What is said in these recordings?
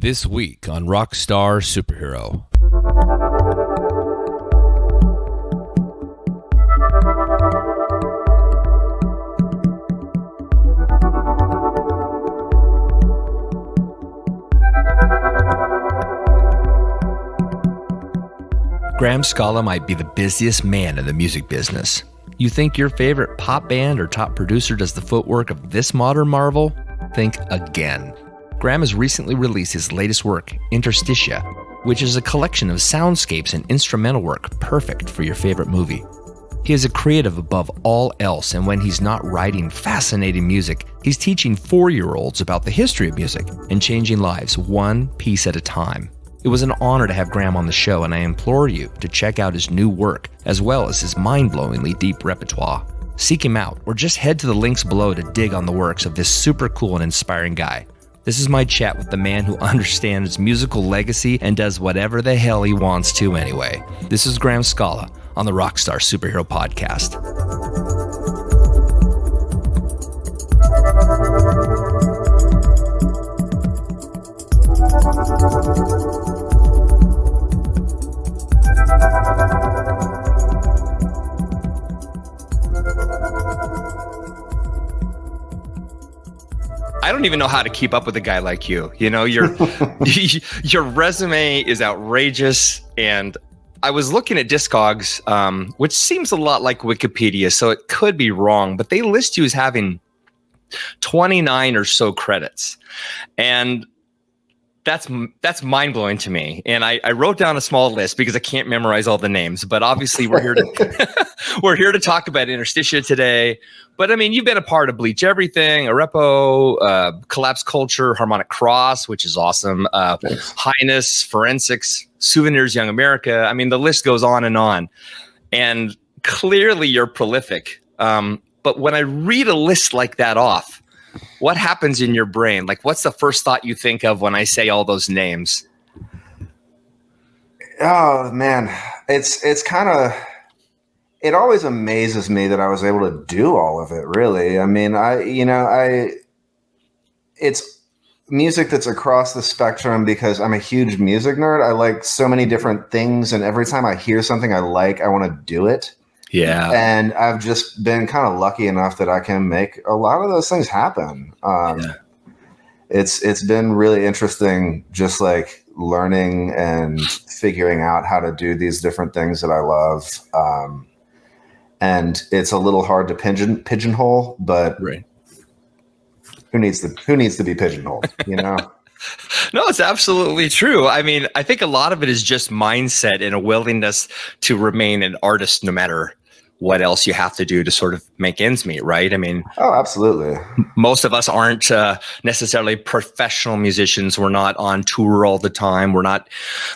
This week on Rockstar Superhero. Graham Scala might be the busiest man in the music business. You think your favorite pop band or top producer does the footwork of this modern marvel? Think again. Graham has recently released his latest work, Interstitia, which is a collection of soundscapes and instrumental work perfect for your favorite movie. He is a creative above all else, and when he's not writing fascinating music, he's teaching 4-year-olds about the history of music and changing lives one piece at a time. It was an honor to have Graham on the show, and I implore you to check out his new work, as well as his mind-blowingly deep repertoire. Seek him out, or just head to the links below to dig on the works of this super cool and inspiring guy. This is my chat with the man who understands his musical legacy and does whatever the hell he wants to anyway. This is Graham Scala on the Rockstar Superhero Podcast. I don't even know how to keep up with a guy like you. You know, your resume is outrageous. And I was looking at Discogs, which seems a lot like Wikipedia, so it could be wrong, but they list you as having 29 or so credits. And that's mind-blowing to me. And I wrote down a small list because I can't memorize all the names, but obviously we're here to talk about Interstitia today. But I mean, you've been a part of Bleach Everything, Arepo, Collapse Culture, Harmonic Cross, which is awesome, Highness, Forensics, Souvenirs Young America. I mean, the list goes on. And clearly you're prolific. But when I read a list like that off, what happens in your brain? Like, what's the first thought you think of when I say all those names? Oh man, it's kind of, it always amazes me that I was able to do all of it. Really, I mean, it's music that's across the spectrum because I'm a huge music nerd. I like so many different things, and every time I hear something I like, I want to do it. Yeah. And I've just been kind of lucky enough that I can make a lot of those things happen. It's been really interesting, just like learning and figuring out how to do these different things that I love. And it's a little hard to pigeonhole, but right. Who needs to be pigeonholed, you know? No, it's absolutely true. I mean, I think a lot of it is just mindset and a willingness to remain an artist no matter what else you have to do to sort of make ends meet, right? I mean, oh, absolutely. Most of us aren't necessarily professional musicians. We're not on tour all the time. We're not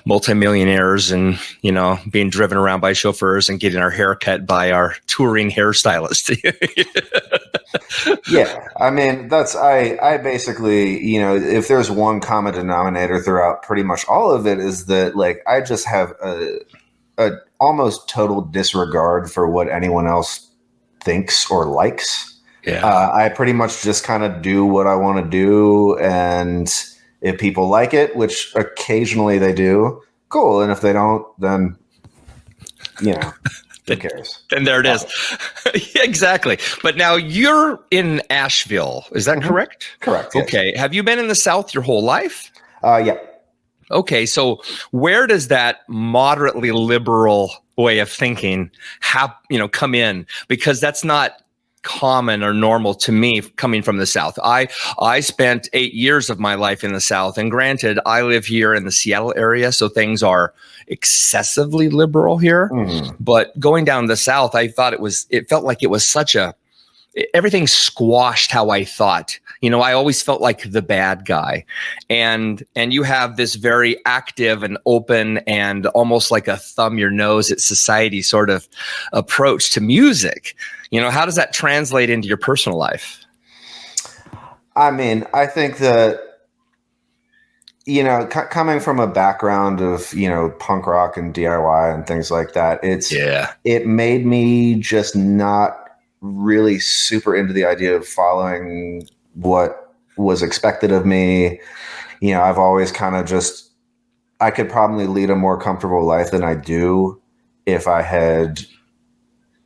multimillionaires and, you know, being driven around by chauffeurs and getting our hair cut by our touring hairstylist. Yeah. I mean, I basically, you know, if there's one common denominator throughout pretty much all of it is that, like, I just have a almost total disregard for what anyone else thinks or likes. Yeah. I pretty much just kind of do what I want to do. And if people like it, which occasionally they do, cool. And if they don't, then, you know, who cares? Then there it is. Exactly. But now you're in Asheville. Is that correct? Correct. Yes. Okay. Have you been in the South your whole life? Yeah. Okay, so where does that moderately liberal way of thinking come in? Because that's not common or normal to me coming from the South. I spent 8 years of my life in the South, and granted, I live here in the Seattle area, so things are excessively liberal here. Mm-hmm. But going down to the South, it felt like it was everything squashed how I thought. You know, I always felt like the bad guy. And you have this very active and open and almost like a thumb your nose at society sort of approach to music. You know, how does that translate into your personal life? I mean, I think that, you know, coming from a background of, you know, punk rock and DIY and things like that, it made me just not really super into the idea of following what was expected of me. I've always kind of just, I could probably lead a more comfortable life than I do if I had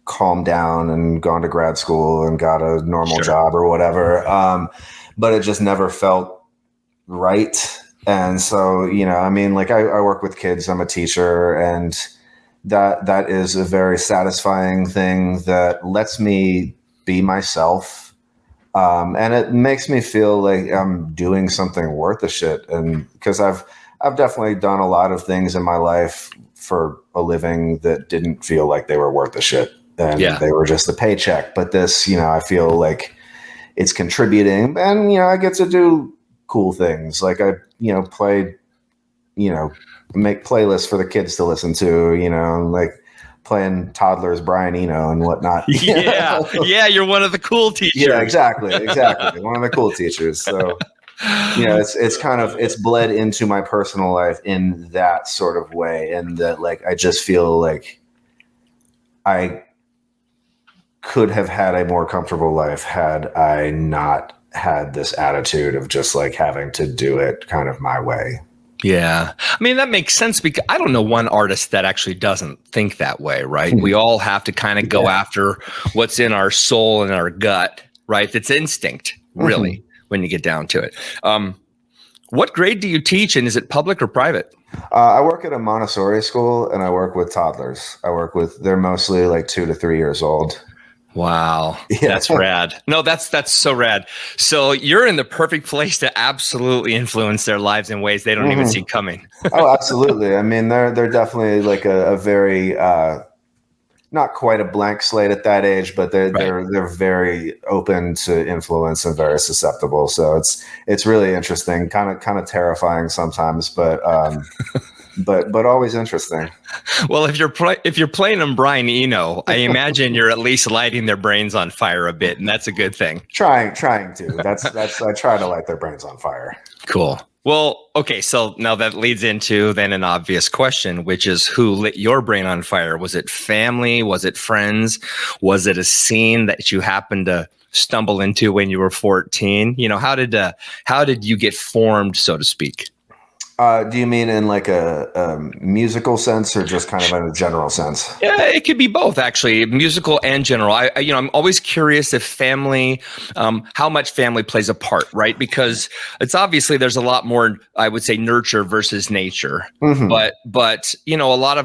calmed down and gone to grad school and got a normal job or whatever. But it just never felt right. And so, I work with kids, I'm a teacher, and that is a very satisfying thing that lets me be myself. And it makes me feel like I'm doing something worth a shit. And because I've definitely done a lot of things in my life for a living that didn't feel like they were worth a shit. And they were just a paycheck. But this, I feel like it's contributing, and, I get to do cool things. Like I, play, make playlists for the kids to listen to, like playing toddlers, Brian Eno and whatnot. Yeah. You're one of the cool teachers. Yeah, exactly. One of the cool teachers. So, it's kind of, it's bled into my personal life in that sort of way. And that, like, I just feel like I could have had a more comfortable life had I not had this attitude of just like having to do it kind of my way. Yeah. I mean, that makes sense because I don't know one artist that actually doesn't think that way, right? We all have to kind of go after what's in our soul and our gut, right? It's instinct, really, when you get down to it. What grade do you teach, and is it public or private? I work at a Montessori school, and I work with toddlers. They're mostly like 2 to 3 years old. Wow. Yeah. That's rad. No, that's so rad. So you're in the perfect place to absolutely influence their lives in ways they don't even see coming. Oh, absolutely. I mean, they're definitely like a very, not quite a blank slate at that age, but they're very open to influence and very susceptible. So it's really interesting, kind of terrifying sometimes, but always interesting. Well, if you're playing them Brian Eno, I imagine you're at least lighting their brains on fire a bit, and that's a good thing. Trying to. That's I try to light their brains on fire. Cool. Well, okay, so now that leads into then an obvious question, which is who lit your brain on fire? Was it family? Was it friends? Was it a scene that you happened to stumble into when you were 14? How did you get formed, so to speak? Do you mean in like a musical sense or just kind of in a general sense? Yeah, it could be both, actually, musical and general. I'm always curious if family, how much family plays a part, right? Because it's obviously there's a lot more, I would say, nurture versus nature. But a lot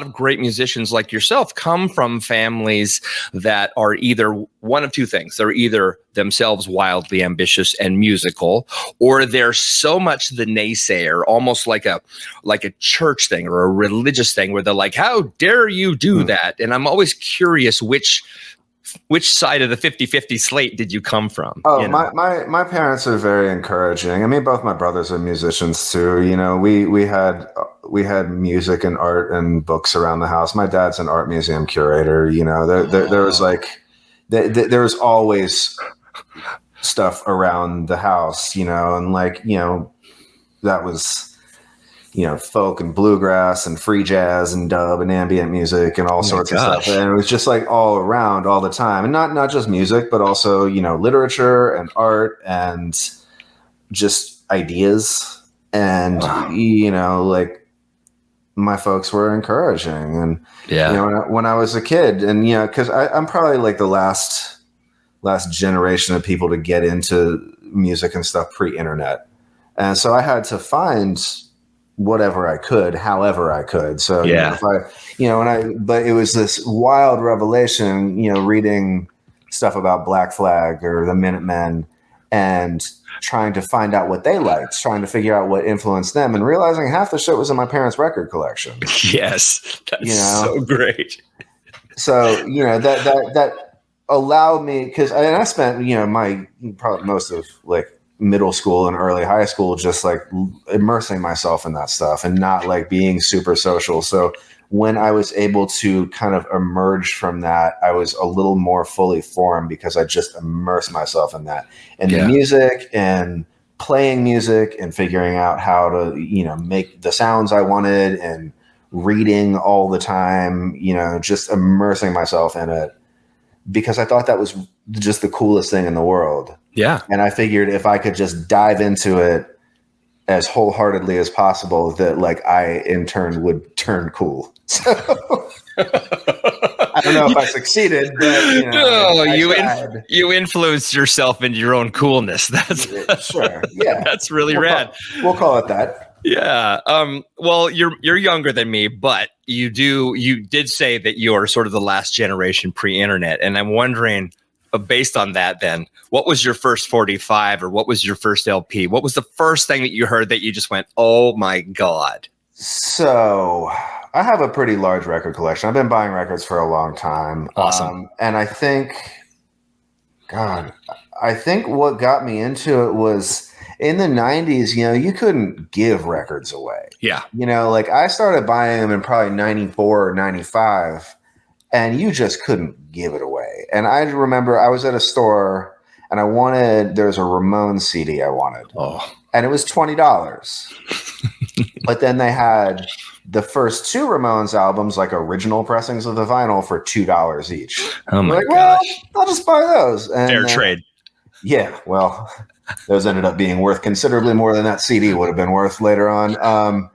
of great musicians like yourself come from families that are either one of two things. They're either themselves wildly ambitious and musical, or they're so much the naysayer, almost like a church thing or a religious thing where they're like, how dare you do that? And I'm always curious which side of the 50-50 slate did you come from? Oh, my parents are very encouraging. I mean, both my brothers are musicians too. We had music and art and books around the house. My dad's an art museum curator. There was like, there was always stuff around the house, and like, that was, folk and bluegrass and free jazz and dub and ambient music and all sorts of stuff. And it was just like all around all the time, and not just music, but also, literature and art and just ideas. And, like my folks were encouraging. And, when I was a kid, and, cause I'm probably like the last generation of people to get into music and stuff pre-internet. And so I had to find whatever I could, however I could. So, but it was this wild revelation, reading stuff about Black Flag or the Minutemen and trying to find out what they liked, trying to figure out what influenced them, and realizing half the shit was in my parents' record collection. Yes. That's so great. So, that allowed me, because I spent, my probably most of like middle school and early high school just like immersing myself in that stuff and not like being super social. So when I was able to kind of emerge from that, I was a little more fully formed because I just immersed myself in that and the music and playing music and figuring out how to, make the sounds I wanted and reading all the time, just immersing myself in it because I thought that was just the coolest thing in the world. Yeah. And I figured if I could just dive into it as wholeheartedly as possible that like I in turn would turn cool. So I don't know if I succeeded, but you influenced yourself into your own coolness. That's sure. Yeah. That's really rad. We'll call it that. Yeah. Well, you're younger than me, but you did say that you're sort of the last generation pre-internet. And I'm wondering, based on that, then, what was your first 45 or what was your first LP? What was the first thing that you heard that you just went, oh my God? So I have a pretty large record collection. I've been buying records for a long time. Awesome. And I think what got me into it was in the 90s, you couldn't give records away. Yeah. Like I started buying them in probably 94 or 95, and you just couldn't give it away. And I remember I was at a store and there's a Ramones CD I wanted. Oh. And it was $20. But then they had the first two Ramones albums, like original pressings of the vinyl, for $2 each. Oh my gosh. Well, I'll just buy those. And, fair trade. Yeah, well, those ended up being worth considerably more than that CD would have been worth later on.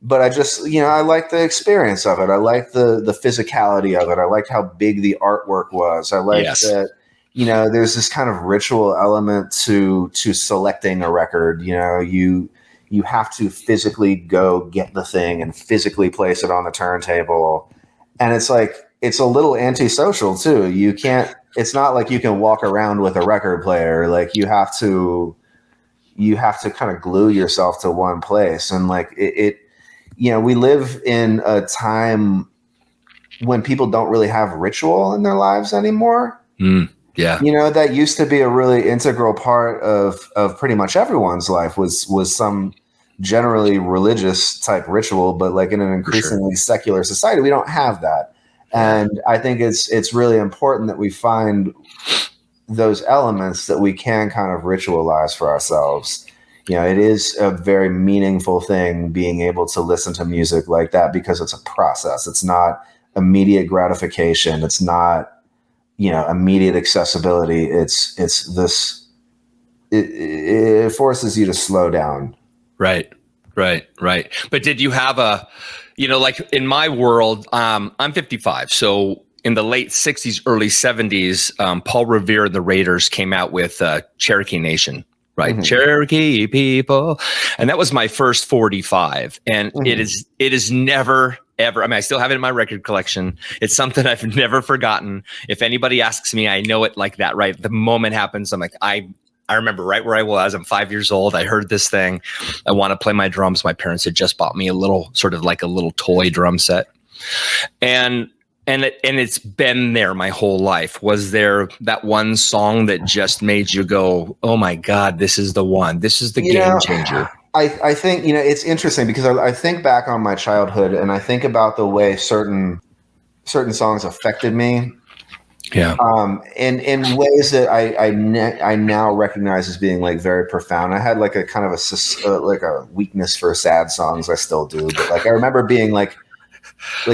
But I just, I liked the experience of it. I liked the physicality of it. I liked how big the artwork was. I liked that, there's this kind of ritual element to selecting a record. You have to physically go get the thing and physically place it on the turntable. And it's like, it's a little antisocial too. It's not like you can walk around with a record player. Like you have to kind of glue yourself to one place. And like we live in a time when people don't really have ritual in their lives anymore. Yeah. That used to be a really integral part of pretty much everyone's life was some generally religious type ritual, but like in an increasingly secular society, we don't have that. And I think it's really important that we find those elements that we can kind of ritualize for ourselves. It is a very meaningful thing being able to listen to music like that because it's a process. It's not immediate gratification. It's not, immediate accessibility. It forces you to slow down. Right. But did you have like in my world, I'm 55. So in the late 60s, early 70s, Paul Revere and the Raiders came out with Cherokee Nation. Right. Mm-hmm. Cherokee people. And that was my first 45. And it is never, ever. I mean, I still have it in my record collection. It's something I've never forgotten. If anybody asks me, I know it like that, right? The moment happens, I'm like, I remember right where I was. I'm 5 years old. I heard this thing. I want to play my drums. My parents had just bought me a little toy drum set. And it's been there my whole life. Was there that one song that just made you go, oh my God, this is the one. This is the game changer? I think, it's interesting because I think back on my childhood and I think about the way certain songs affected me. Yeah. In ways that I now recognize as being like very profound. I had like a kind of a weakness for sad songs. I still do, but like I remember being like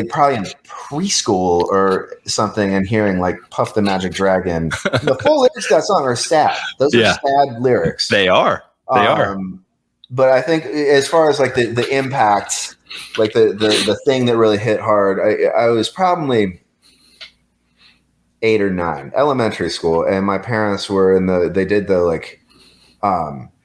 probably in preschool or something and hearing like Puff the Magic Dragon. The full lyrics of that song are sad. Those are sad lyrics. They are. But I think as far as like the impact, like the thing that really hit hard, I was probably 8 or 9, elementary school, and my parents were they did the like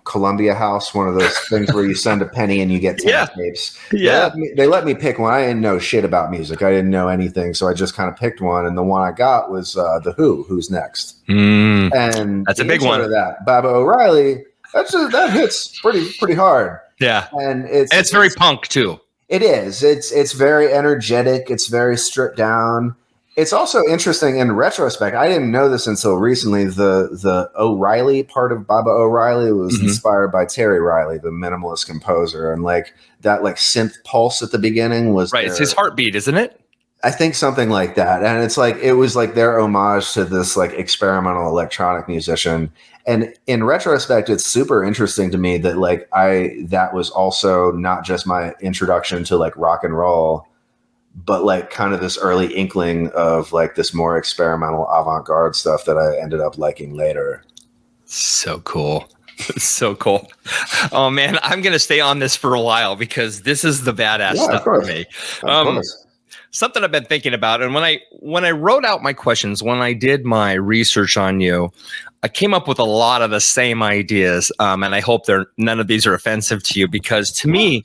Columbia House, one of those things where you send a penny and you get 10 tapes. Yeah. They let me pick one. I didn't know shit about music. I didn't know anything. So I just kind of picked one. And the one I got was The Who, Who's Next. And that's a big one. Of that. Baba O'Reilly, that hits pretty hard. Yeah. And it's very punk too. It is. It's very energetic. It's very stripped down. It's also interesting in retrospect. I didn't know this until recently. The O'Reilly part of Baba O'Reilly was inspired by Terry Riley, the minimalist composer, and like that like synth pulse at the beginning was right. It's his heartbeat, isn't it? I think something like that. And it's like it was like their homage to this like experimental electronic musician. And in retrospect, it's super interesting to me that like that was also not just my introduction to like rock and roll, but like kind of this early inkling of like this more experimental avant-garde stuff that I ended up liking later. So cool. It's so cool. Oh man, I'm going to stay on this for a while because this is the badass stuff for me. Of course. Something I've been thinking about, and when I wrote out my questions, when I did my research on you, I came up with a lot of the same ideas, and I hope none of these are offensive to you, because to me,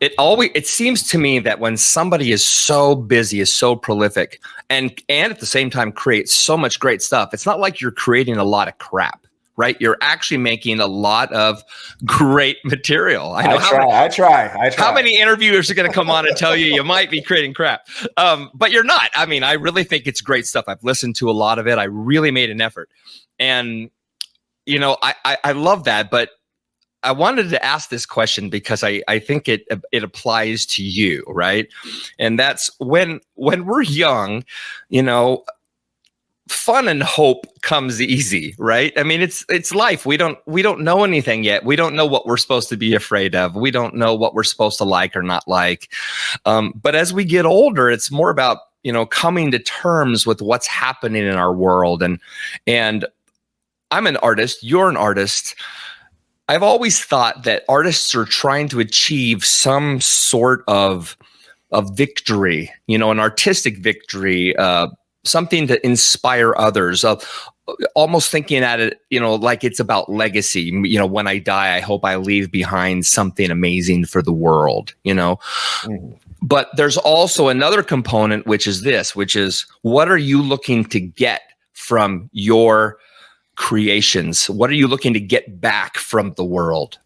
it seems to me that when somebody is so busy, is so prolific, and at the same time creates so much great stuff, it's not like you're creating a lot of crap. Right, you're actually making a lot of great material. I try. How many interviewers are going to come on and tell you might be creating crap? But you're not. I mean, I really think it's great stuff. I've listened to a lot of it. I really made an effort, and I love that. But I wanted to ask this question because I think it applies to you, right? And that's when we're young, fun and hope comes easy, right? I mean, it's life. We don't know anything yet. We don't know what we're supposed to be afraid of. We don't know what we're supposed to like or not like. But as we get older, it's more about, coming to terms with what's happening in our world. And I'm an artist. You're an artist. I've always thought that artists are trying to achieve some sort of victory, an artistic victory, something to inspire others, almost thinking at it, like it's about legacy. When I die, I hope I leave behind something amazing for the world, But there's also another component, which is what are you looking to get from your creations? What are you looking to get back from the world?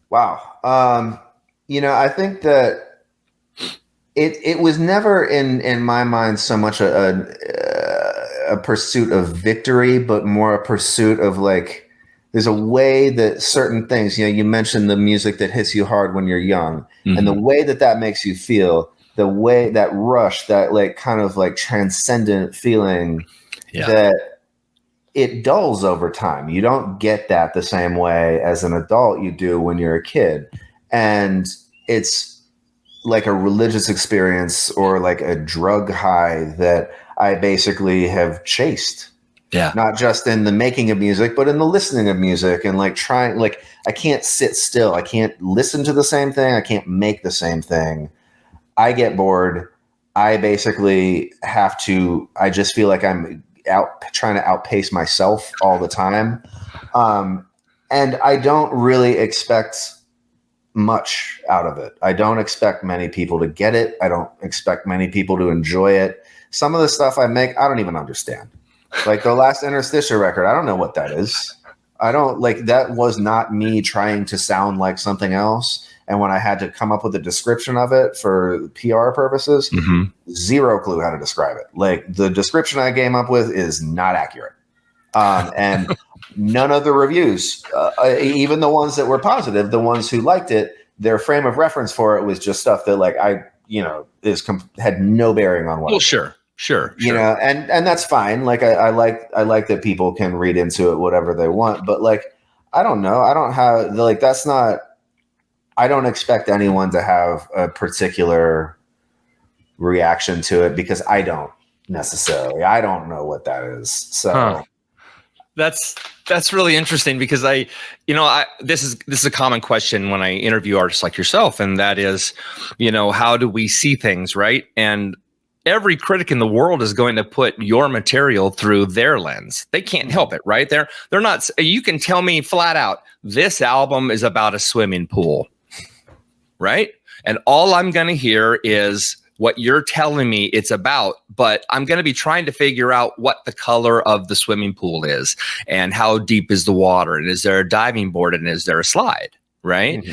Wow. I think that it was never in my mind so much a pursuit of victory, but more a pursuit of like, there's a way that certain things, you mentioned the music that hits you hard when you're young, and the way that makes you feel, the way that rush, that like kind of like transcendent feeling, that it dulls over time. You don't get that the same way as an adult you do when you're a kid. And it's like a religious experience or like a drug high that I basically have chased. Yeah. Not just in the making of music, but in the listening of music, and like trying, like I can't sit still. I can't listen to the same thing. I can't make the same thing. I get bored. I basically I just feel like I'm trying to outpace myself all the time. And I don't really expect much out of it. I don't expect many people to get it. I don't expect many people to enjoy it. Some of the stuff I make, I don't even understand. Like the last Interstitia record, I don't know what that is. That was not me trying to sound like something else. And when I had to come up with a description of it for PR purposes, zero clue how to describe it. Like the description I came up with is not accurate. And none of the reviews, even the ones that were positive, the ones who liked it, their frame of reference for it was just stuff that like had no bearing on what. Well, sure. And that's fine. Like I like that people can read into it whatever they want, but like I don't know. I don't have like that's not. I don't expect anyone to have a particular reaction to it because I don't necessarily. I don't know what that is. So. That's really interesting because this is a common question when I interview artists like yourself, and that is, how do we see things, right? And every critic in the world is going to put your material through their lens. They can't help it, right? They're not. You can tell me flat out, this album is about a swimming pool, right? And all I'm going to hear is what you're telling me it's about, but I'm going to be trying to figure out what the color of the swimming pool is and how deep is the water, and is there a diving board, and is there a slide, right?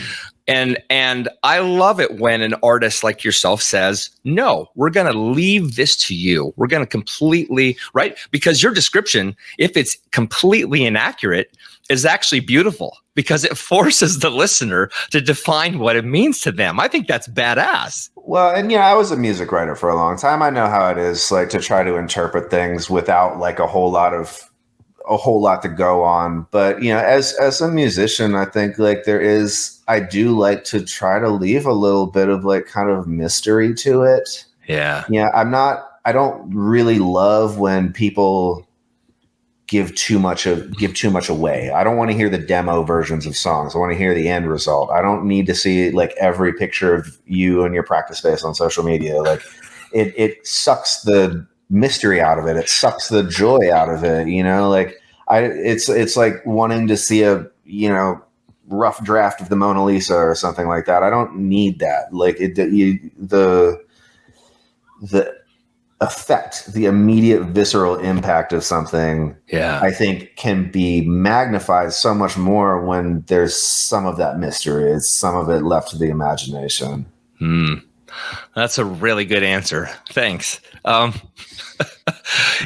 And I love it when an artist like yourself says, no, we're going to leave this to you. We're going to completely, right? Because your description, if it's completely inaccurate, is actually beautiful because it forces the listener to define what it means to them. I think that's badass. Well, and I was a music writer for a long time. I know how it is like to try to interpret things without like a whole lot to go on. But, as a musician, I think like I do like to try to leave a little bit of like kind of mystery to it. Yeah. I don't really love when people give too much away. I don't want to hear the demo versions of songs. I want to hear the end result. I don't need to see like every picture of you and your practice space on social media. Like it sucks the mystery out of it. It sucks the joy out of it. You know, like it's like wanting to see a, you know, rough draft of the Mona Lisa or something like that. I don't need that. Like the effect, the immediate visceral impact of something, I think can be magnified so much more when there's some of that mystery. It's some of it left to the imagination. That's a really good answer. Thanks.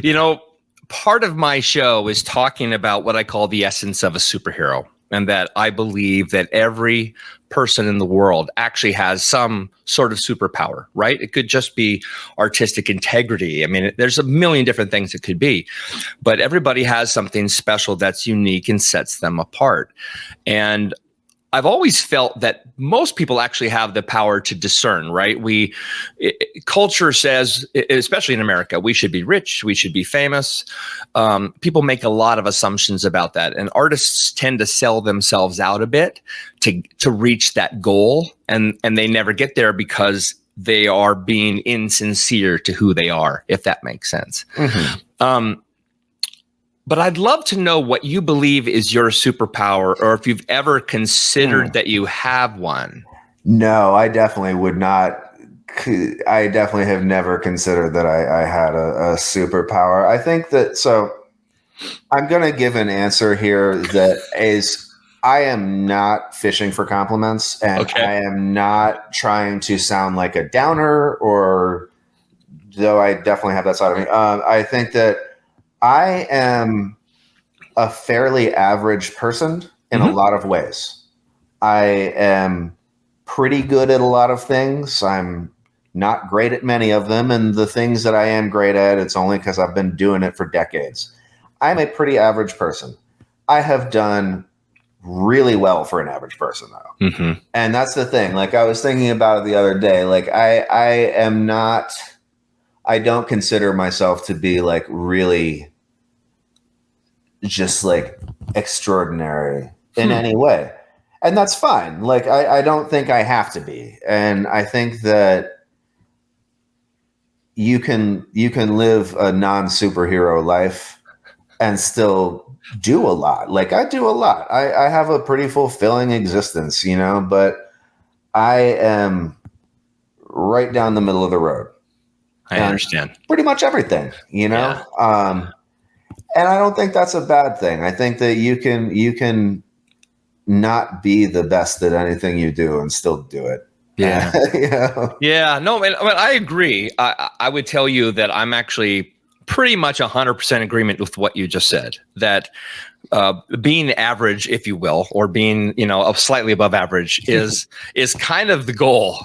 You know, part of my show is talking about what I call the essence of a superhero, and that I believe that every person in the world actually has some sort of superpower, right? It could just be artistic integrity. I mean, there's a million different things it could be, but everybody has something special that's unique and sets them apart. And I've always felt that most people actually have the power to discern, right? Culture says, especially in America, we should be rich, we should be famous. People make a lot of assumptions about that, and artists tend to sell themselves out a bit to reach that goal, and they never get there because they are being insincere to who they are, if that makes sense. But I'd love to know what you believe is your superpower, or if you've ever considered that you have one. No, I definitely would not. I definitely have never considered that I had a superpower. I think that, so I'm going to give an answer here that is, I am not fishing for compliments, and I am not trying to sound like a downer, or though I definitely have that side of me. I think that I am a fairly average person in a lot of ways. I am pretty good at a lot of things. I'm not great at many of them. And the things that I am great at, it's only because I've been doing it for decades. I'm a pretty average person. I have done really well for an average person, though. And that's the thing. Like, I was thinking about it the other day. Like, I don't consider myself to be like really just like extraordinary in any way. And that's fine. Like, I don't think I have to be. And I think that you can live a non-superhero life and still do a lot. Like, I do a lot. I have a pretty fulfilling existence, you know, but I am right down the middle of the road. I understand. Pretty much everything, you know? Yeah. And I don't think that's a bad thing. I think that you can not be the best at anything you do and still do it. Yeah. You know? Yeah. No, I agree. I would tell you that I'm actually pretty much 100% agreement with what you just said, that being average, if you will, or being, you know, slightly above average is kind of the goal,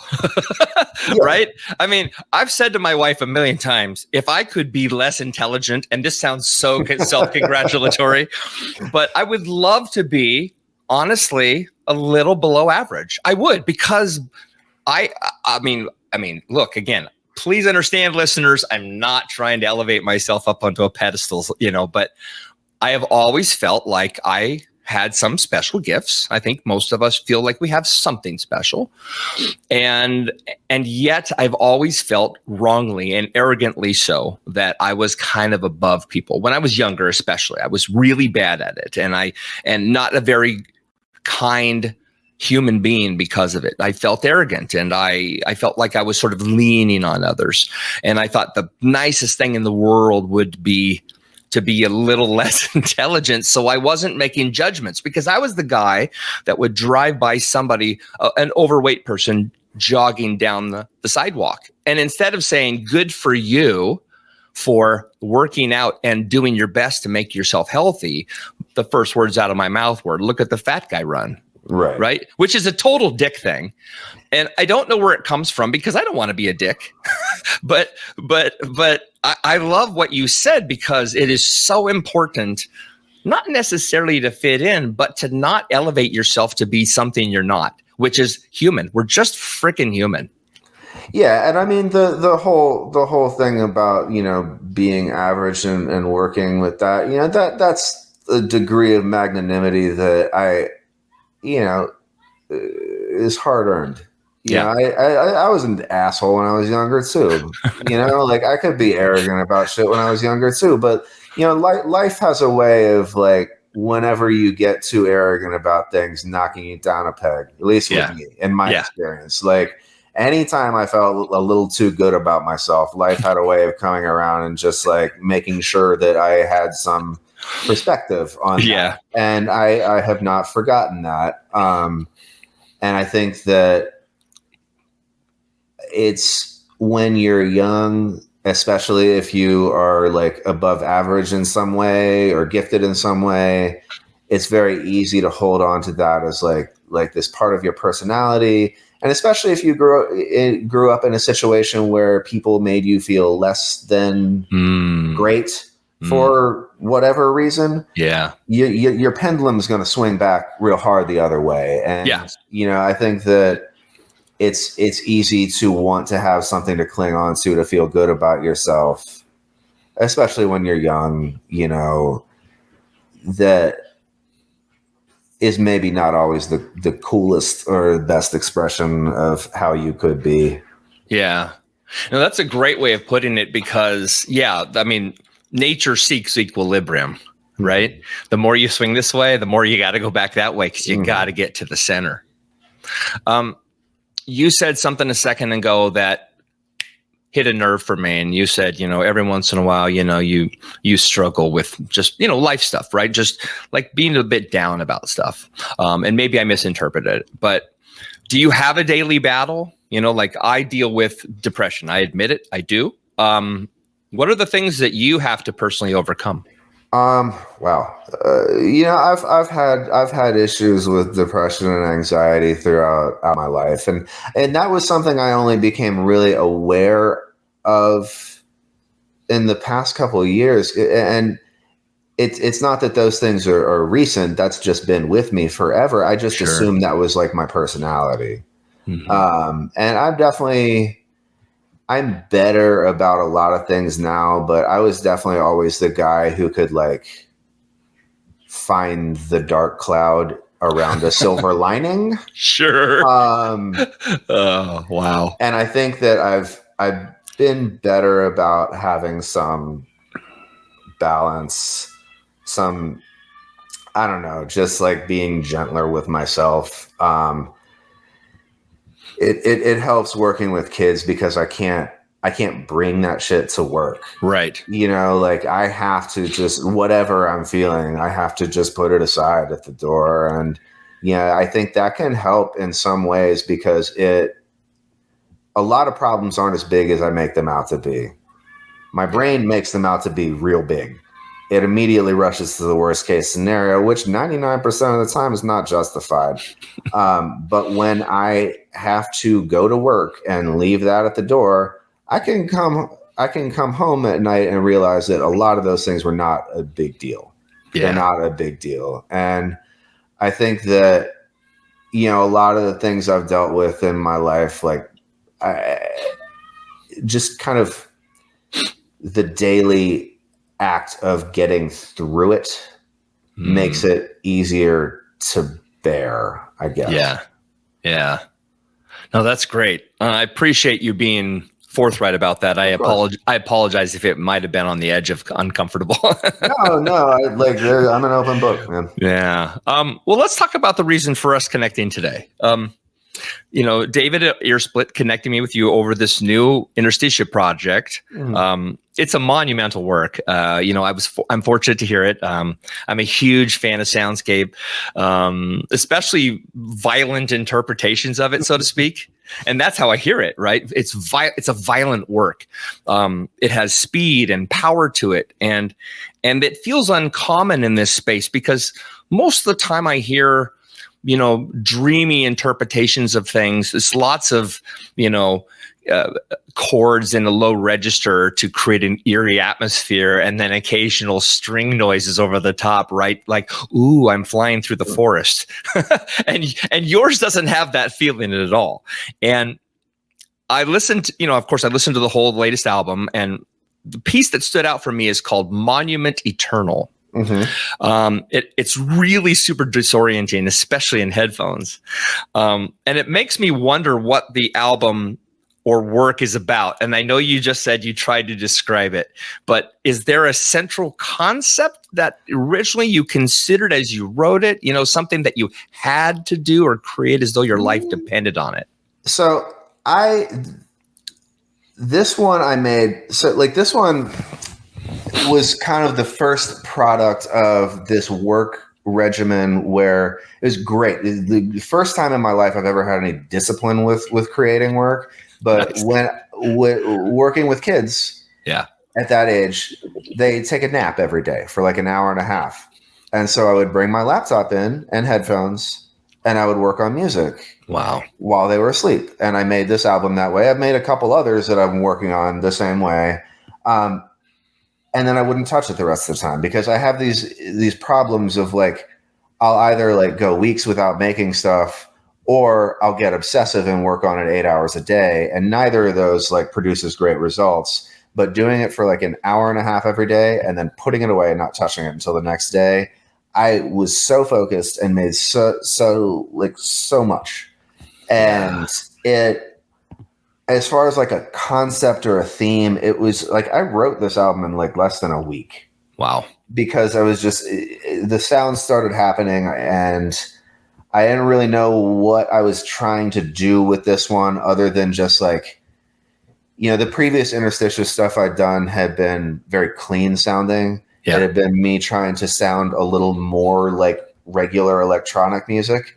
right? I mean, I've said to my wife a million times, if I could be less intelligent, and this sounds so self-congratulatory, but I would love to be, honestly, a little below average. I would, because I mean, look, again, please understand, listeners, I'm not trying to elevate myself up onto a pedestal, you know, but I have always felt like I had some special gifts. I think most of us feel like we have something special. And yet I've always felt wrongly and arrogantly so that I was kind of above people. When I was younger, especially, I was really bad at it. And not a very kind human being because of it. I felt arrogant, and I felt like I was sort of leaning on others. And I thought the nicest thing in the world would be to be a little less intelligent, so I wasn't making judgments, because I was the guy that would drive by somebody, an overweight person jogging down the sidewalk. And instead of saying, good for you for working out and doing your best to make yourself healthy, the first words out of my mouth were, look at the fat guy run. Right. Which is a total dick thing. And I don't know where it comes from, because I don't want to be a dick. but I love what you said, because it is so important, not necessarily to fit in, but to not elevate yourself to be something you're not, which is human. We're just freaking human. Yeah, and I mean the whole thing about, you know, being average and working with that, that's a degree of magnanimity that is hard earned. I was an asshole when I was younger too. Like I could be arrogant about shit when I was younger too. But life has a way of like whenever you get too arrogant about things, knocking you down a peg. At least with me, in my experience. Like anytime I felt a little too good about myself, life had a way of coming around and just like making sure that I had some perspective on that. And I have not forgotten that. And I think that it's when you're young, especially if you are like above average in some way or gifted in some way, it's very easy to hold on to that as like this part of your personality. And especially if you grew up in a situation where people made you feel less than great for whatever reason, your pendulum is going to swing back real hard the other way. And I think that it's easy to want to have something to cling on to feel good about yourself, especially when you're young. That is maybe not always the coolest or best expression of how you could be. Yeah. No, that's a great way of putting it because, nature seeks equilibrium, right? The more you swing this way, the more you got to go back that way because you got to get to the center. You said something a second ago that hit a nerve for me. And you said, every once in a while, you struggle with just, life stuff, right? Just like being a bit down about stuff. And maybe I misinterpreted it, but do you have a daily battle? Like I deal with depression. I admit it. I do. What are the things that you have to personally overcome? Wow. I've had issues with depression and anxiety throughout my life. And that was something I only became really aware of in the past couple of years. And it's not that those things are recent. That's just been with me forever. I just assumed that was like my personality. And I'm better about a lot of things now, but I was definitely always the guy who could like find the dark cloud around a silver lining. Sure. Oh, wow. And I think that I've been better about having some balance, I don't know, just like being gentler with myself. It helps working with kids because I can't bring that shit to work. Right. Like I have to just, whatever I'm feeling, I have to just put it aside at the door. And I think that can help in some ways because a lot of problems aren't as big as I make them out to be. My brain makes them out to be real big. It immediately rushes to the worst case scenario, which 99% of the time is not justified. But when I have to go to work and leave that at the door, I can come home at night and realize that a lot of those things were not a big deal. Yeah. They're not a big deal. And I think that, a lot of the things I've dealt with in my life, like just kind of the daily act of getting through it makes it easier to bear, I guess. Yeah. No, that's great. I appreciate you being forthright about that. I apologize if it might have been on the edge of uncomfortable. No. I'm an open book, man. Yeah. Well, let's talk about the reason for us connecting today. David at Earsplit connected me with you over this new Interstitia project. It's a monumental work. I'm fortunate to hear it. I'm a huge fan of soundscape, especially violent interpretations of it, so to speak. And that's how I hear it, right? It's a violent work. It has speed and power to it. And it feels uncommon in this space because most of the time I hear, dreamy interpretations of things. It's lots of, chords in a low register to create an eerie atmosphere, and then occasional string noises over the top, right? Like, ooh, I'm flying through the forest. and yours doesn't have that feeling at all. And I listened, of course, I listened to the whole latest album, and the piece that stood out for me is called Monument Eternal. It's really super disorienting, especially in headphones. And it makes me wonder what the album or work is about. And I know you just said you tried to describe it, but is there a central concept that originally you considered as you wrote it, something that you had to do or create as though your life depended on it? So this one was kind of the first product of this work regimen where it was great. The first time in my life I've ever had any discipline with creating work, but nice. When working with kids at that age, they take a nap every day for like an hour and a half. And so I would bring my laptop in and headphones and I would work on music. Wow. While they were asleep. And I made this album that way. I've made a couple others that I'm working on the same way. And then I wouldn't touch it the rest of the time because I have these problems of like, I'll either like go weeks without making stuff or I'll get obsessive and work on it 8 hours a day. And neither of those like produces great results, but doing it for like an hour and a half every day and then putting it away and not touching it until the next day. I was so focused and made so much. And it, as far as like a concept or a theme, it was like I wrote this album in like less than a week. Wow. Because I was just, the sounds started happening and I didn't really know what I was trying to do with this one other than just like, the previous Interstitia stuff I'd done had been very clean sounding. Yeah. It had been me trying to sound a little more like regular electronic music.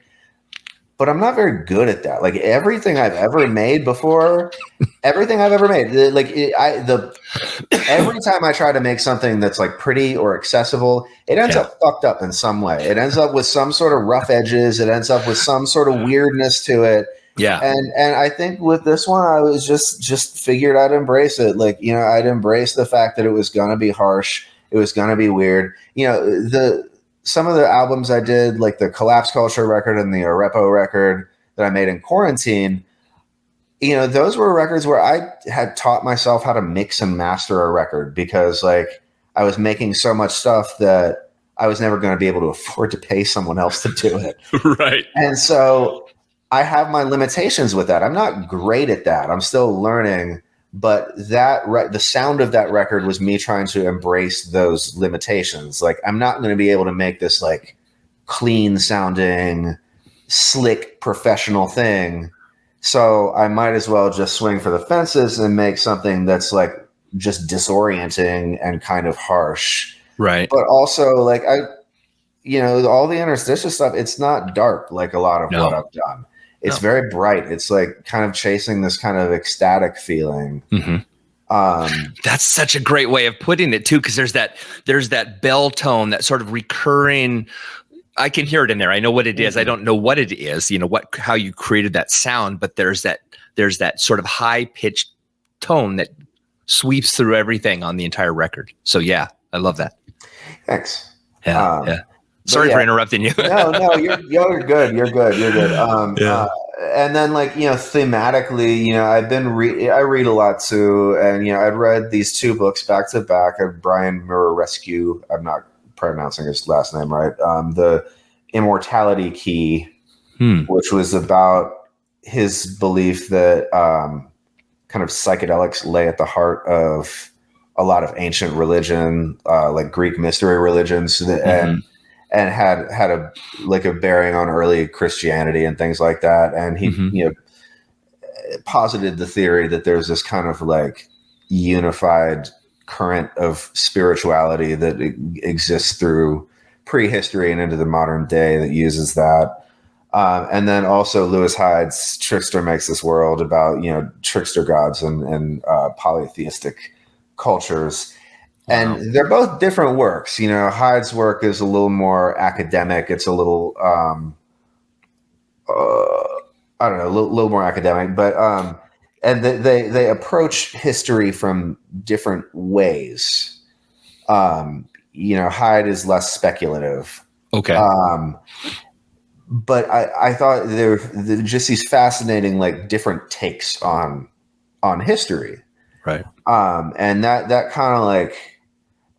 But I'm not very good at that. Like everything I've ever made before, every time I try to make something that's like pretty or accessible, it ends up fucked up in some way. It ends up with some sort of rough edges. It ends up with some sort of weirdness to it. Yeah. And I think with this one, I was just figured I'd embrace it. Like, I'd embrace the fact that it was going to be harsh. It was going to be weird. Some of the albums I did, like the Collapse Culture record and the Arepo record that I made in quarantine, those were records where I had taught myself how to mix and master a record because like I was making so much stuff that I was never going to be able to afford to pay someone else to do it. Right. And so I have my limitations with that. I'm not great at that. I'm still learning. But the sound of that record was me trying to embrace those limitations. Like, I'm not going to be able to make this like clean sounding, slick, professional thing. So I might as well just swing for the fences and make something that's like just disorienting and kind of harsh. Right. But also like all the Interstitia stuff, it's not dark like a lot of what I've done. It's very bright. It's like kind of chasing this kind of ecstatic feeling. Mm-hmm. That's such a great way of putting it too, because there's that bell tone, that sort of recurring. I can hear it in there. I know what it is. I don't know what it is. How you created that sound, but there's that sort of high pitched tone that sweeps through everything on the entire record. So yeah, I love that. Thanks. Yeah. Sorry for interrupting you. No, you're good. You're good. And then thematically, I read a lot too. And, I'd read these two books back to back of Brian Murescu. I'm not pronouncing his last name right. The Immortality Key, which was about his belief that kind of psychedelics lay at the heart of a lot of ancient religion, like Greek mystery religions, and had a bearing on early Christianity and things like that. And he, posited the theory that there's this kind of like unified current of spirituality that exists through prehistory and into the modern day that uses that. And then also Lewis Hyde's Trickster Makes This World about, trickster gods and polytheistic cultures. And they're both different works. Hyde's work is a little more academic. It's a little, a little more academic. But and they approach history from different ways. Hyde is less speculative. Okay. But I thought they're just these fascinating, like different takes on history. And that kind of like,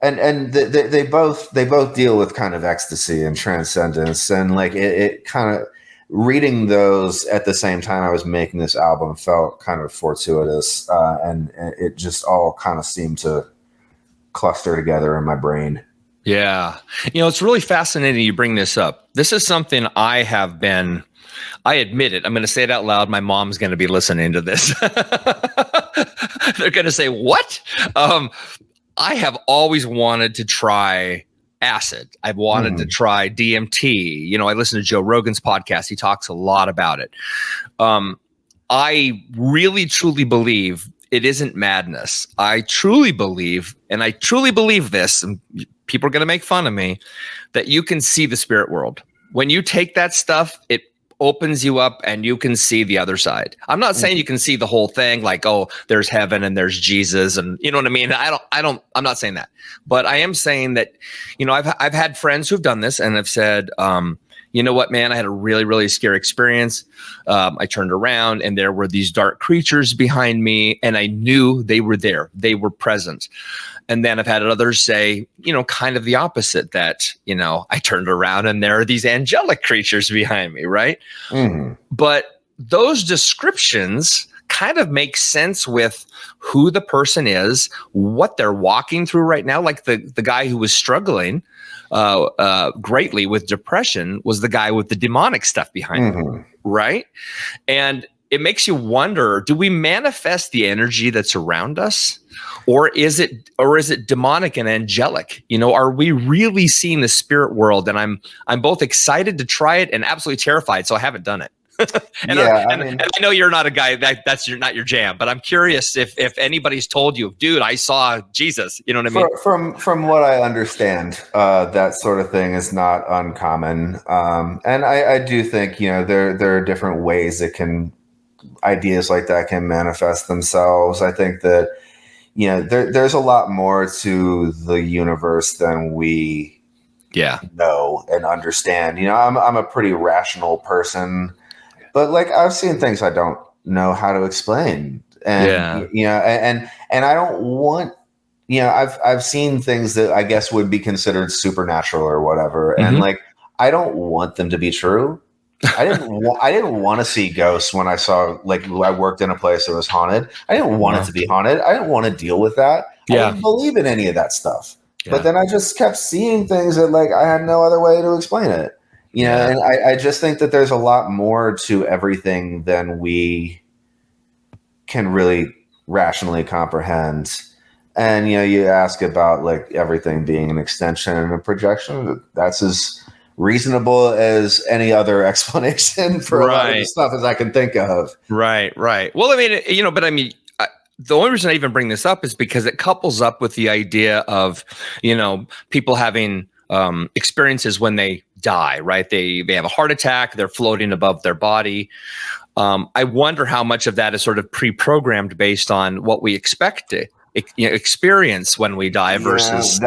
and they both deal with kind of ecstasy and transcendence, and like it kind of, reading those at the same time I was making this album felt kind of fortuitous, and it just all kind of seemed to cluster together in my brain. Yeah. It's really fascinating you bring this up. This is something I admit it. I'm going to say it out loud. My mom's going to be listening to this. They're going to say, what? I have always wanted to try acid. I've wanted to try DMT. I listen to Joe Rogan's podcast. He talks a lot about it. I really, truly believe it isn't madness. I truly believe, and I truly believe this, and people are going to make fun of me, that you can see the spirit world. When you take that stuff, it opens you up and you can see the other side. I'm not saying you can see the whole thing, like, oh, there's heaven and there's Jesus, and you know what I mean? I'm not saying that, but I am saying that, I've had friends who've done this and have said, you know what, man, I had a really, really scary experience. I turned around and there were these dark creatures behind me and I knew they were there. They were present. And then I've had others say, kind of the opposite, that, I turned around and there are these angelic creatures behind me, right? But those descriptions kind of make sense with who the person is, what they're walking through right now. Like the guy who was struggling greatly with depression was the guy with the demonic stuff behind him, right? And it makes you wonder, do we manifest the energy that's around us? Or is it demonic and angelic? Are we really seeing the spirit world? And I'm both excited to try it and absolutely terrified, so I haven't done it. And I know you're not a guy that's not your jam, but I'm curious if anybody's told you, dude, I saw Jesus. You know what I mean? From what I understand, that sort of thing is not uncommon. And I do think, there are different ways ideas like that can manifest themselves. I think that, there's a lot more to the universe than we know and understand. I'm a pretty rational person, but like I've seen things I don't know how to explain. And, and I don't want, I've seen things that I guess would be considered supernatural or whatever. And like, I don't want them to be true. I didn't want to see ghosts when I saw, like, I worked in a place that was haunted. I didn't want it to be haunted. I didn't want to deal with that. I didn't believe in any of that stuff. But then I just kept seeing things that, like, I had no other way to explain it. And I just think that there's a lot more to everything than we can really rationally comprehend. And, you ask about, like, everything being an extension and a projection. That's as reasonable as any other explanation for a lot of the stuff as I can think of. Right. Well, I mean, the only reason I even bring this up is because it couples up with the idea of, people having experiences when they die, right? They have a heart attack, they're floating above their body. I wonder how much of that is sort of pre-programmed based on what we expect to experience when we die versus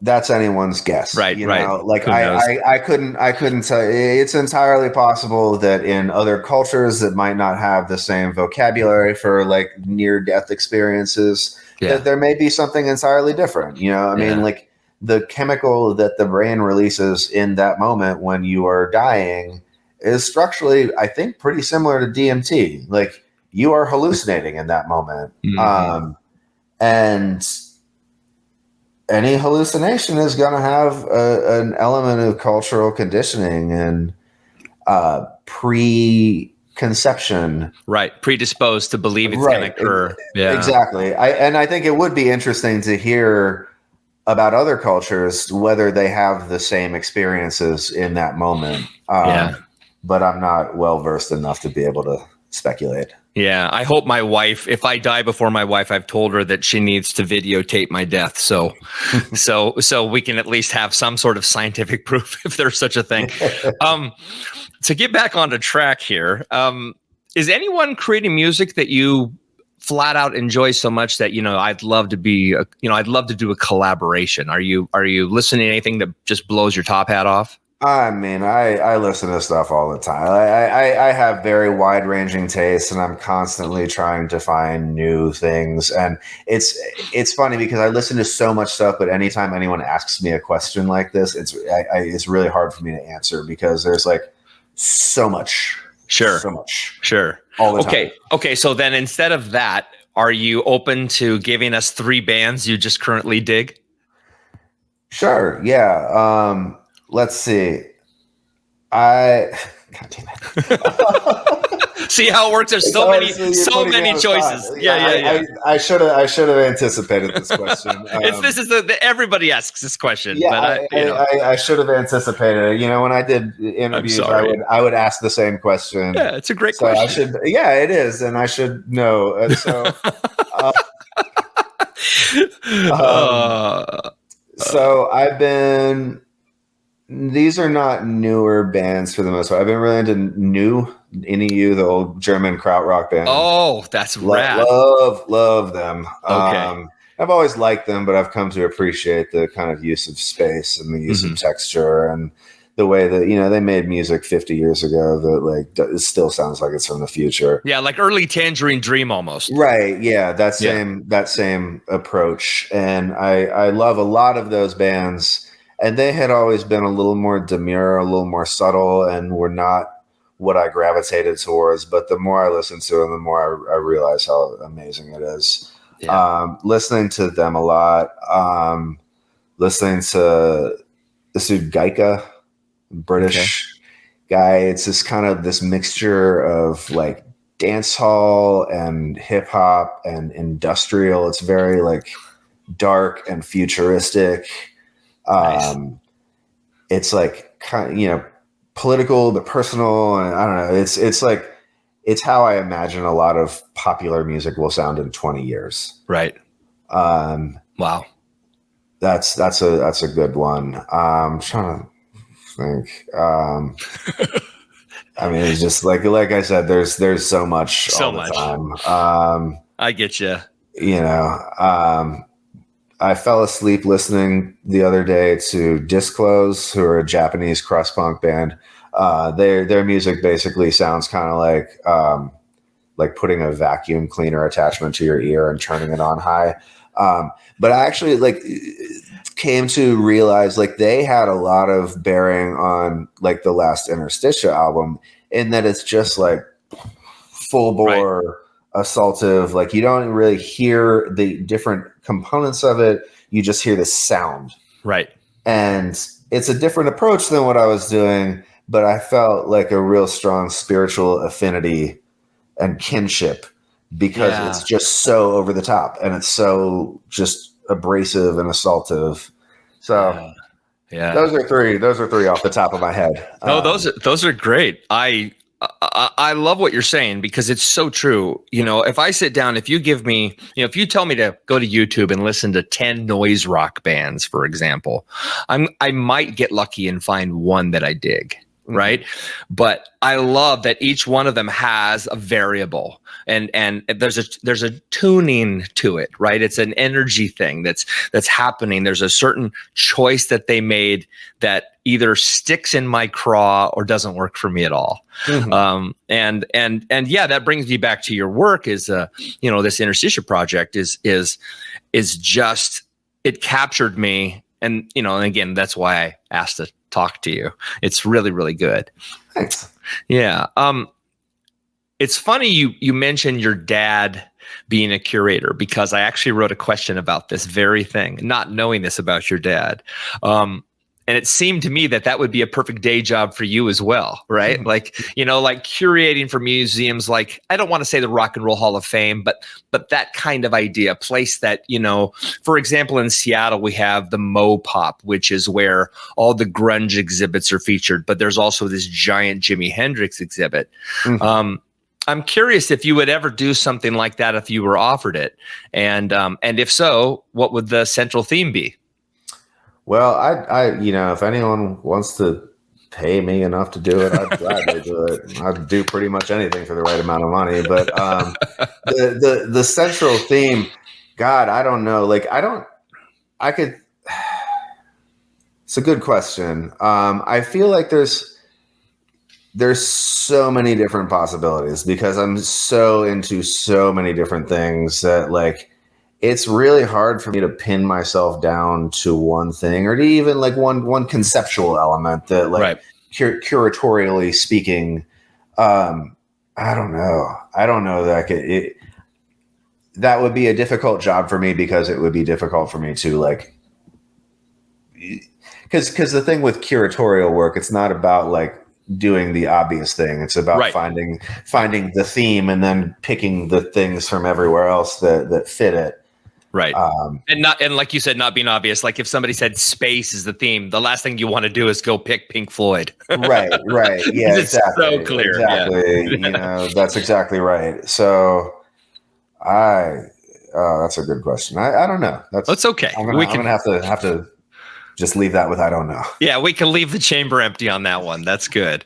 that's anyone's guess, right? Like I couldn't tell you. It's entirely possible that in other cultures that might not have the same vocabulary for like near-death experiences, that there may be something entirely different. I mean, like the chemical that the brain releases in that moment when you are dying is structurally, I think, pretty similar to DMT. Like you are hallucinating in that moment, and any hallucination is going to have an element of cultural conditioning and preconception. Right. Predisposed to believe it's going to occur. Yeah, exactly. I think it would be interesting to hear about other cultures, whether they have the same experiences in that moment. But I'm not well-versed enough to be able to speculate. Yeah, I hope my wife, if I die before my wife, I've told her that she needs to videotape my death. So we can at least have some sort of scientific proof if there's such a thing. To get back onto track here, is anyone creating music that you flat out enjoy so much that, I'd love to do a collaboration? Are you listening to anything that just blows your top hat off? I mean, I listen to stuff all the time. I have very wide ranging tastes, and I'm constantly trying to find new things. And it's funny because I listen to so much stuff, but anytime anyone asks me a question like this, it's really hard for me to answer because there's like so much, so much, all the time. Okay. So then instead of that, are you open to giving us 3 bands you just currently dig? Sure. Yeah. Let's see. God damn it. See how it works? There's so many choices. Yeah. I should have anticipated this question. Everybody asks this question. Yeah, but I should have anticipated it. When I did interviews, I would ask the same question. Yeah, it's a great question. It is, and I should know. So I've been. These are not newer bands for the most part. I've been really into NEU, the old German krautrock band. Oh, that's rad. Love them. Okay. I've always liked them, but I've come to appreciate the kind of use of space and the use of texture and the way that they made music 50 years ago that it still sounds like it's from the future. Yeah, like early Tangerine Dream almost. Right. Yeah, that same approach, and I love a lot of those bands. And they had always been a little more demure, a little more subtle, and were not what I gravitated towards. But the more I listen to them, the more I realize how amazing it is. Yeah. Listening to them a lot. Listening to this dude Gaika, British guy. It's just kind of this mixture of like dance hall and hip hop and industrial. It's very like dark and futuristic. Nice. It's like kind of, political but personal, and I don't know. It's how I imagine a lot of popular music will sound in 20 years. Right. Wow. That's a good one. I'm trying to think. I mean, it's just like I said, there's so much all the time. I get you. I fell asleep listening the other day to Disclose, who are a Japanese crust punk band. Their music basically sounds kind of like putting a vacuum cleaner attachment to your ear and turning it on high. But I actually came to realize they had a lot of bearing on the last Interstitia album, in that it's just full bore. Right. Assaultive, you don't really hear the different components of it, you just hear the sound, right? And it's a different approach than what I was doing, but I felt like a real strong spiritual affinity and kinship because it's just so over the top and it's so just abrasive and assaultive. So those are three off the top of my head. Those are great. I love what you're saying because it's so true. If I sit down, if you give me, if you tell me to go to YouTube and listen to 10 noise rock bands, for example, I might get lucky and find one that I dig. Right. But I love that each one of them has a variable and there's a tuning to it. Right. It's an energy thing that's happening. There's a certain choice that they made that either sticks in my craw or doesn't work for me at all. And that brings me back to your work is, this Interstitia project is just, it captured me. And, and again, that's why I asked to talk to you. It's really, really good. Thanks. Yeah. It's funny you mentioned your dad being a curator because I actually wrote a question about this very thing, not knowing this about your dad. And it seemed to me that would be a perfect day job for you as well, right? Like curating for museums, I don't want to say the Rock and Roll Hall of Fame, but that kind of idea, a place that, for example, in Seattle, we have the Mopop, which is where all the grunge exhibits are featured, but there's also this giant Jimi Hendrix exhibit. I'm curious if you would ever do something like that if you were offered it. And if so, what would the central theme be? Well, I if anyone wants to pay me enough to do it, I'd gladly do it. I'd do pretty much anything for the right amount of money. But the central theme, God, I don't know. It's a good question. I feel like there's so many different possibilities because I'm so into so many different things that like it's really hard for me to pin myself down to one thing or to even like one conceptual element that like Right. curatorially speaking. I don't know. I don't know that that would be a difficult job for me because it would be difficult for me to like, because the thing with curatorial work, it's not about like doing the obvious thing. It's about Right. finding the theme and then picking the things from everywhere else that fit it. Right. And like you said, not being obvious. Like if somebody said space is the theme, the last thing you want to do is go pick Pink Floyd. Right. Yeah, it's exactly. so clear. Exactly. Yeah. You know, that's exactly right. So that's a good question. I don't know. That's okay. I'm gonna have to just leave that with I don't know. Yeah, we can leave the chamber empty on that one. That's good.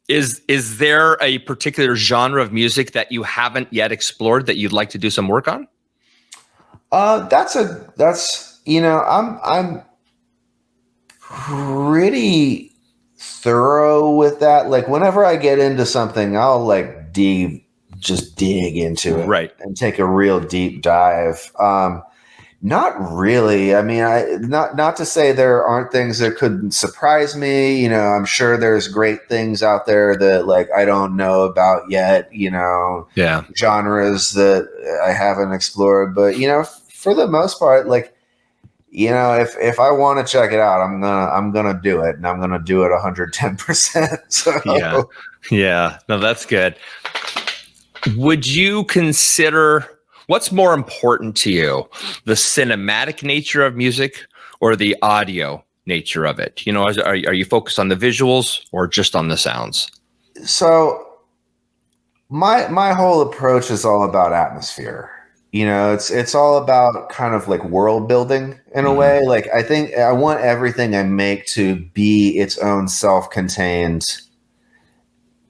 Is there a particular genre of music that you haven't yet explored that you'd like to do some work on? That's you know, I'm pretty thorough with that. Like whenever I get into something, I'll like dig into it, right, and take a real deep dive. Not really. I mean, not to say there aren't things that could surprise me. You know, I'm sure there's great things out there that like I don't know about yet. You know, genres that I haven't explored. But you know, for the most part, like, you know, if I want to check it out, I'm gonna do it, and I'm gonna do it 110%. So yeah. No, that's good. Would you consider? What's more important to you, the cinematic nature of music or the audio nature of it? You know, are you focused on the visuals or just on the sounds? So my whole approach is all about atmosphere. You know, it's all about kind of like world building in a way. Like I think I want everything I make to be its own self-contained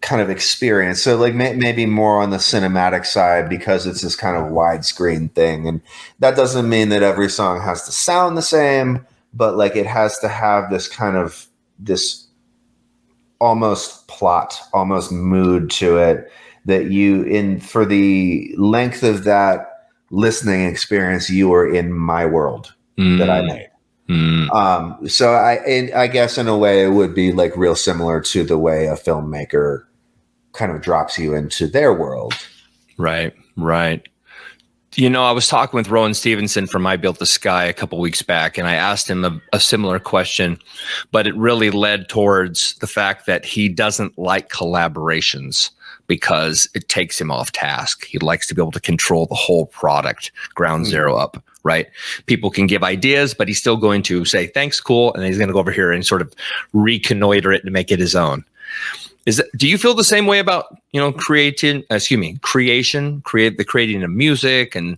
kind of experience. So like maybe more on the cinematic side because it's this kind of widescreen thing. And that doesn't mean that every song has to sound the same, but like it has to have this kind of this almost plot, almost mood to it that for the length of that listening experience, you are in my world that I made. So I guess in a way it would be like real similar to the way a filmmaker kind of drops you into their world. Right. You know, I was talking with Rowan Stevenson from I Built the Sky a couple weeks back, and I asked him a similar question, but it really led towards the fact that he doesn't like collaborations because it takes him off task. He likes to be able to control the whole product, ground zero up, right? People can give ideas, but he's still going to say, thanks, cool. And he's going to go over here and sort of reconnoiter it to make it his own. Do you feel the same way about, you know, creating of music and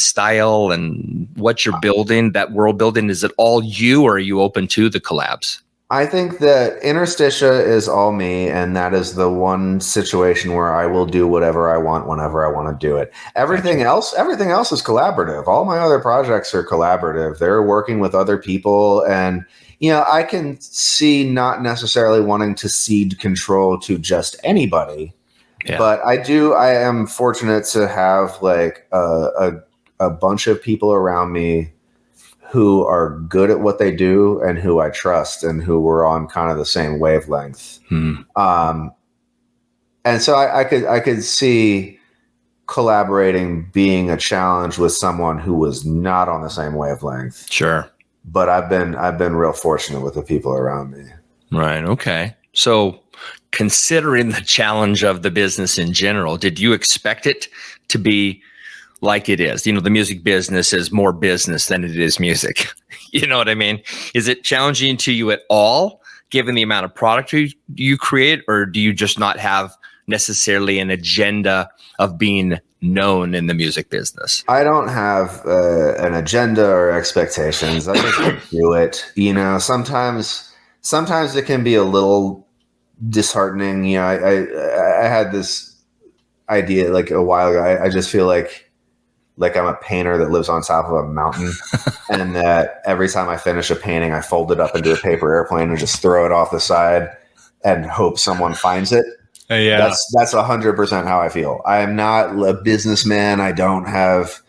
style and what you're building, that world building? Is it all you, or are you open to the collabs? I think that Interstitia is all me, and that is the one situation where I will do whatever I want whenever I want to do it. Everything else is collaborative. All my other projects are collaborative. They're working with other people, and you know, I can see not necessarily wanting to cede control to just anybody, but I am fortunate to have like a bunch of people around me who are good at what they do and who I trust and who were on kind of the same wavelength. And so I could see collaborating being a challenge with someone who was not on the same wavelength. Sure. But I've been real fortunate with the people around me. Right. Okay. So considering the challenge of the business in general, did you expect it to be like it is? You know, the music business is more business than it is music. You know what I mean? Is it challenging to you at all, given the amount of product you create, or do you just not have necessarily an agenda of being known in the music business? I don't have an agenda or expectations. I just do it. You know, sometimes it can be a little disheartening. You know, I had this idea like a while ago. I just feel like like I'm a painter that lives on top of a mountain, and that every time I finish a painting, I fold it up into a paper airplane and just throw it off the side and hope someone finds it. Yeah. That's 100% how I feel. I am not a businessman. I don't have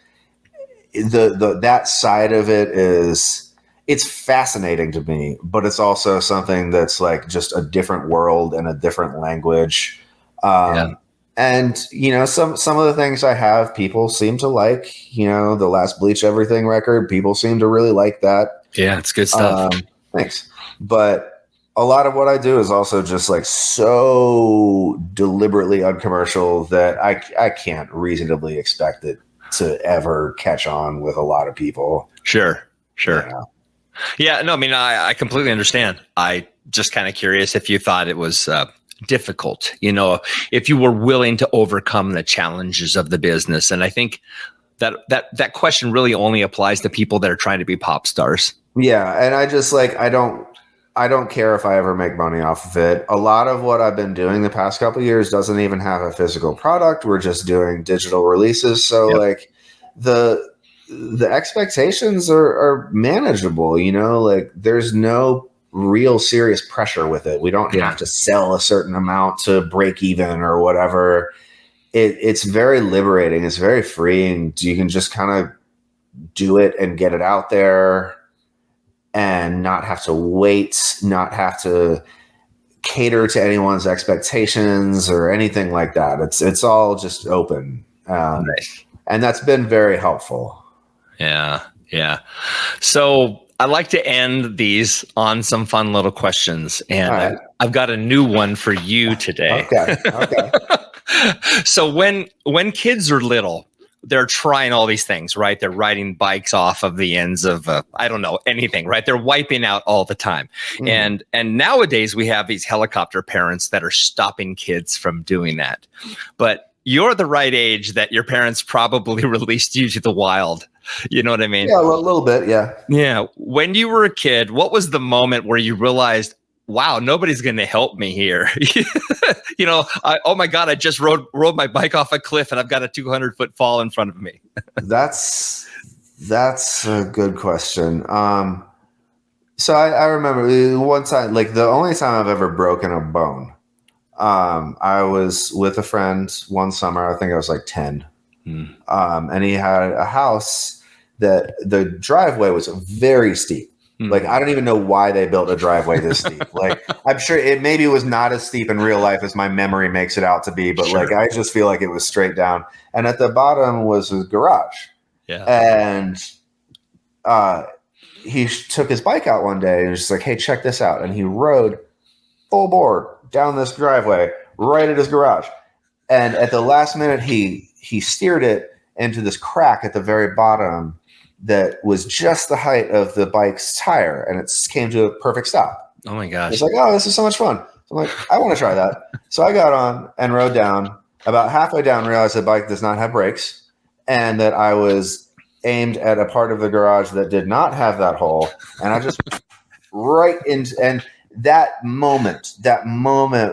that side of it. It's fascinating to me, but it's also something that's like just a different world and a different language. And, some of the things I have, people seem to like, the last Bleach Everything record, people seem to really like that. Yeah, it's good stuff. Thanks. But a lot of what I do is also just like so deliberately uncommercial that I can't reasonably expect it to ever catch on with a lot of people. Sure. Yeah, no, I mean, I completely understand. I just kind of curious if you thought it was difficult, if you were willing to overcome the challenges of the business. And I think that question really only applies to people that are trying to be pop stars. Yeah. And I just I don't care if I ever make money off of it. A lot of what I've been doing the past couple of years doesn't even have a physical product. We're just doing digital releases. So the expectations are manageable, there's no real serious pressure with it. We don't have to sell a certain amount to break even or whatever. It's very liberating. It's very freeing. You can just kind of do it and get it out there and not have to wait, not have to cater to anyone's expectations or anything like that. It's all just open. Nice. And that's been very helpful. Yeah. So I like to end these on some fun little questions, and right. I've got a new one for you today. Okay. So when kids are little, they're trying all these things, right? They're riding bikes off of the ends of, I don't know, anything, right? They're wiping out all the time. Mm. And nowadays we have these helicopter parents that are stopping kids from doing that. But you're the right age that your parents probably released you to the wild. You know what I mean? Yeah, a little bit. Yeah. Yeah. When you were a kid, what was the moment where you realized, wow, nobody's going to help me here? Oh my God, I just rode my bike off a cliff and I've got a 200-foot fall in front of me. That's a good question. So I remember one time, like the only time I've ever broken a bone. I was with a friend one summer. I think I was like 10. And he had a house that the driveway was very steep. Like, I don't even know why they built a driveway this steep. Like, I'm sure it maybe was not as steep in real life as my memory makes it out to be, but like, I just feel like it was straight down. And at the bottom was his garage. Yeah. And he took his bike out one day and was just like, hey, check this out. And he rode full bore down this driveway right at his garage. And at the last minute, he steered it into this crack at the very bottom that was just the height of the bike's tire, and it came to a perfect stop. Oh my gosh. It's like, oh, this is so much fun. So I'm like, I want to try that. So I got on and rode down. About halfway down, realized the bike does not have brakes, and that I was aimed at a part of the garage that did not have that hole. And I just right into, and that moment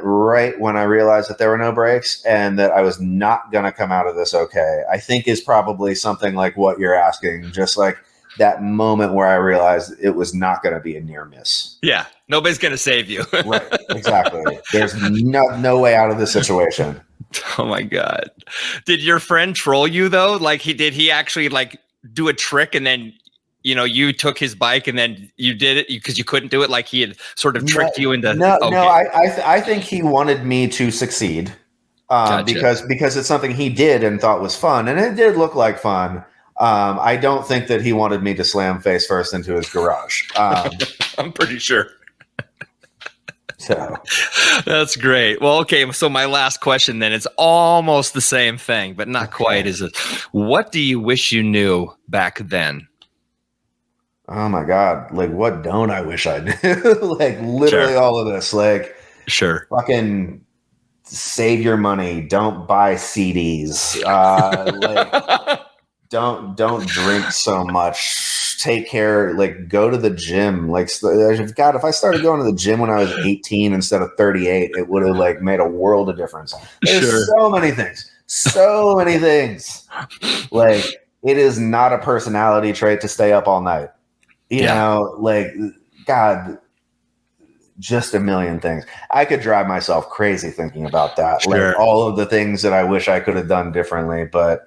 right when I realized that there were no brakes and that I was not going to come out of this okay, I think is probably something like what you're asking. Just like that moment where I realized it was not going to be a near miss. Yeah. Nobody's going to save you. Right. Exactly. There's no way out of this situation. Oh my God. Did your friend troll you though? Like did he actually like do a trick and then you took his bike and then you did it because you couldn't do it, like he had sort of tricked you into. No, I think he wanted me to succeed Gotcha. because it's something he did and thought was fun, and it did look like fun. I don't think that he wanted me to slam face first into his garage. I'm pretty sure. So that's great. Well, okay. So my last question then, it's almost the same thing, but not quite. Is it? What do you wish you knew back then? Oh my God. Like, what don't I wish I knew? Like, literally all of this. Like, fucking save your money. Don't buy CDs. Don't drink so much. Take care. Like, go to the gym. Like, God, if I started going to the gym when I was 18 instead of 38, it would have like made a world of difference. There's so many things. Like, it is not a personality trait to stay up all night. You know, like, God, just a million things. I could drive myself crazy thinking about that. Sure. Like all of the things that I wish I could have done differently. But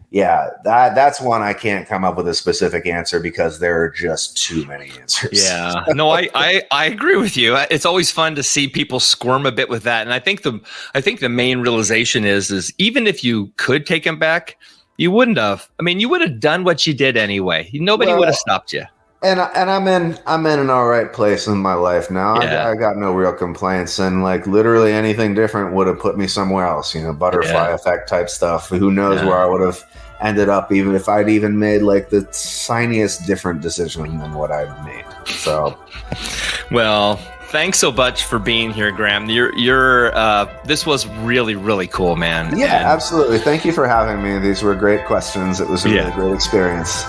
yeah, that's one I can't come up with a specific answer because there are just too many answers. Yeah, no, I agree with you. It's always fun to see people squirm a bit with that. And I think the main realization is even if you could take him back, you wouldn't have. I mean, you would have done what you did anyway. Nobody would have stopped you. And I'm in an all right place in my life now. Yeah. I got no real complaints, and like literally anything different would have put me somewhere else. You know, butterfly effect type stuff. Who knows where I would have ended up, even if I'd even made like the tiniest different decision than what I've made. So, well, thanks so much for being here, Graham. This was really, really cool, man. Yeah, absolutely. Thank you for having me. These were great questions. It was a really great experience.